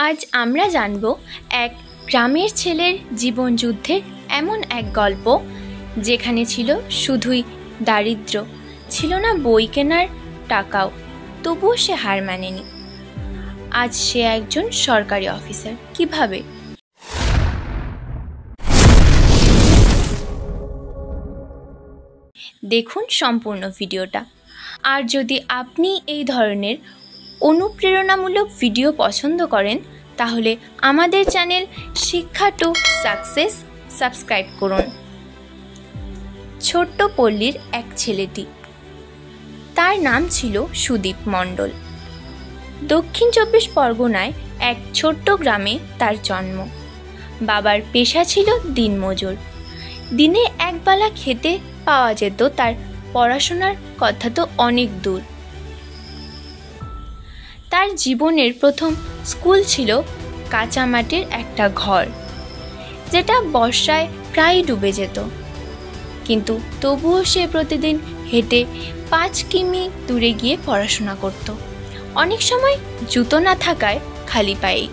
আজ আমরা জানব এক গ্রামের ছেলের জীবন যুদ্ধের এমন এক গল্প যেখানে ছিল শুধুই দারিদ্র্য, ছিল না বই কেনার টাকাও, তবুও সে হার মানেনি। আজ সে একজন সরকারি অফিসার। কিভাবে? দেখুন সম্পূর্ণ ভিডিওটা। আর যদি আপনি এই ধরনের অনুপ্রেরণামূলক ভিডিও পছন্দ করেন তাহলে আমাদের চ্যানেল শিক্ষা টু সাকসেস সাবস্ক্রাইব করুন। ছোট্ট পল্লীর এক ছেলেটি, তার নাম ছিল সুদীপ মণ্ডল। দক্ষিণ ২৪ পরগনায় এক ছোট্ট গ্রামে তার জন্ম। বাবার পেশা ছিল দিনমজুর। দিনে একবেলা খেতে পাওয়া যেত, তার পড়াশোনার কথা তো অনেক দূর। তার জীবনের প্রথম স্কুল ছিল কাঁচা মাটির একটা ঘর, যেটা বর্ষায় প্রায় ডুবে যেত। কিন্তু তবুও সে প্রতিদিন হেঁটে ৫ কিমি দূরে গিয়ে পড়াশোনা করত, অনেক সময় জুতো না থাকায় খালি পায়েই।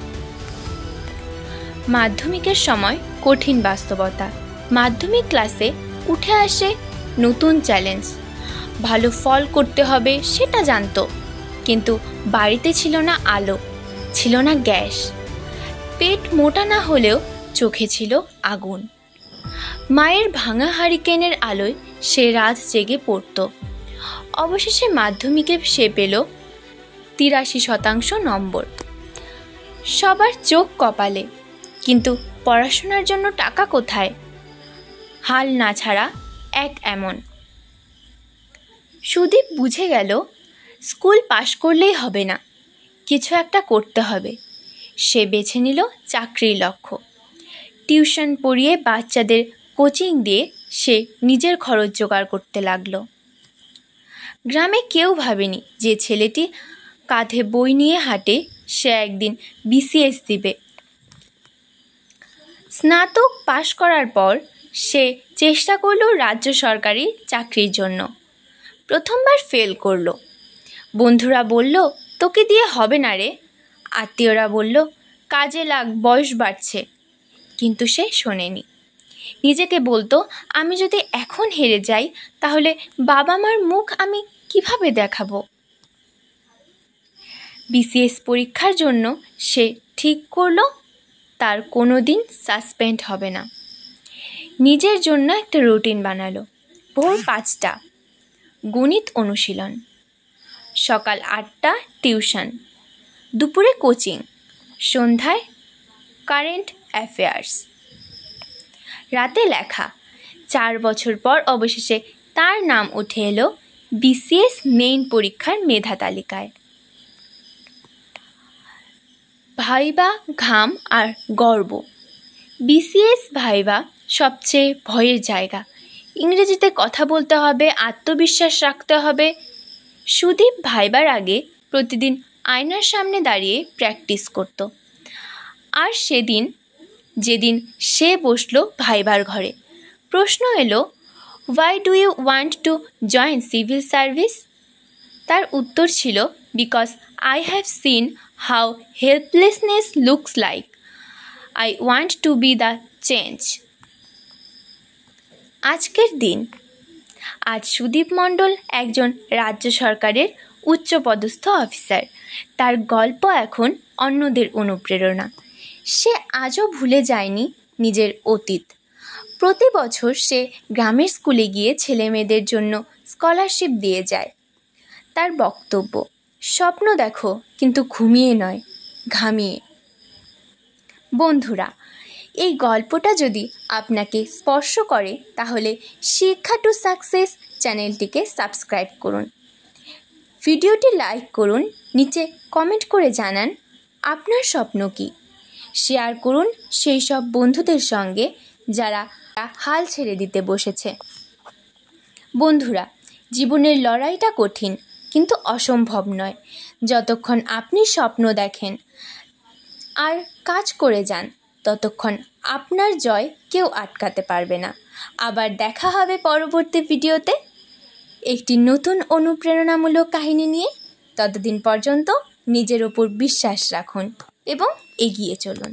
মাধ্যমিকের সময় কঠিন বাস্তবতা। মাধ্যমিক ক্লাসে উঠে আসে নতুন চ্যালেঞ্জ। ভালো ফল করতে হবে সেটা জানতো, কিন্তু বাড়িতে ছিল না আলো, ছিল না গ্যাস। পেট মোটা না হলেও চোখে ছিল আগুন। মায়ের ভাঙা হারিকেনের আলোয় সে রাত জেগে পড়ত। অবশেষে মাধ্যমিকে সে পেল ৮৩% নম্বর। সবার চোখ কপালে, কিন্তু পড়াশোনার জন্য টাকা কোথায়? হাল না ছাড়া এক এমন। সুদীপ বুঝে গেল স্কুল পাশ করলেই হবে না, কিছু একটা করতে হবে। সে বেছে নিল চাকরির লক্ষ্য। টিউশন পড়িয়ে বাচ্চাদের কোচিং দিয়ে সে নিজের খরচ জোগাড় করতে লাগলো। গ্রামে কেউ ভাবেনি যে ছেলেটি কাঁধে বই নিয়ে হাঁটে সে একদিন BCS দিবে। স্নাতক পাশ করার পর সে চেষ্টা করলো রাজ্য সরকারি চাকরির জন্য। প্রথমবার ফেল করলো। বন্ধুরা বলল, তোকে দিয়ে হবে না রে। আত্মীয়রা বলল, কাজে লাগ, বয়স বাড়ছে। কিন্তু সে শোনেনি। নিজেকে বলতো, আমি যদি এখন হেরে যাই তাহলে বাবা মার মুখ আমি কিভাবে দেখাবো? BCS পরীক্ষার জন্য সে ঠিক করলো তার কোনো দিন সাসপেন্ড হবে না। নিজের জন্য একটা রুটিন বানালো। ভোর ৫টা গণিত অনুশীলন, সকাল ৮টা টিউশন, দুপুরে কোচিং, সন্ধ্যায় কারেন্ট অ্যাফেয়ার্স, রাতে লেখা। ৪ বছর পর অবশেষে তার নাম উঠে এলো BCS মেইন পরীক্ষার মেধা তালিকায়। ভাইবা, ঘাম আর গর্ব। BCS ভাইবা সবচেয়ে ভয়ের জায়গা। ইংরেজিতে কথা বলতে হবে, আত্মবিশ্বাস রাখতে হবে। সুদীপ ভাইবার আগে প্রতিদিন আয়নার সামনে দাঁড়িয়ে প্র্যাকটিস করত। আর যেদিন সে বসলো ভাইবার ঘরে, প্রশ্ন এলো, why do you want to join civil service? তার উত্তর ছিল, because I have seen how helplessness looks like. I want to be the change. আজকের দিন। আজ সুদীপ মণ্ডল একজন রাজ্য সরকারের উচ্চপদস্থ অফিসার। তার গল্প এখন অন্যদের অনুপ্রেরণা। সে আজও ভুলে যায়নি নিজের অতীত। প্রতি বছর সে গ্রামের স্কুলে গিয়ে ছেলেমেয়েদের জন্য স্কলারশিপ দিয়ে যায়। তার বক্তব্য, স্বপ্ন দেখো কিন্তু ঘুমিয়ে নয়, ঘামিয়ে। বন্ধুরা, এই গল্পটা যদি আপনাকে স্পর্শ করে তাহলে শিক্ষা টু সাকসেস চ্যানেলটিকে সাবস্ক্রাইব করুন, ভিডিওটি লাইক করুন, নিচে কমেন্ট করে জানান আপনার স্বপ্ন কী। শেয়ার করুন সেই সব বন্ধুদের সঙ্গে যারা হাল ছেড়ে দিতে বসেছে। বন্ধুরা, জীবনের লড়াইটা কঠিন কিন্তু অসম্ভব নয়। যতক্ষণ আপনি স্বপ্ন দেখেন আর কাজ করে যান ততক্ষণ আপনার জয় কেউ আটকাতে পারবে না। আবার দেখা হবে পরবর্তী ভিডিওতে একটি নতুন অনুপ্রেরণামূলক কাহিনী নিয়ে। ততদিন পর্যন্ত নিজের ওপর বিশ্বাস রাখুন। এবং এগিয়ে চলুন।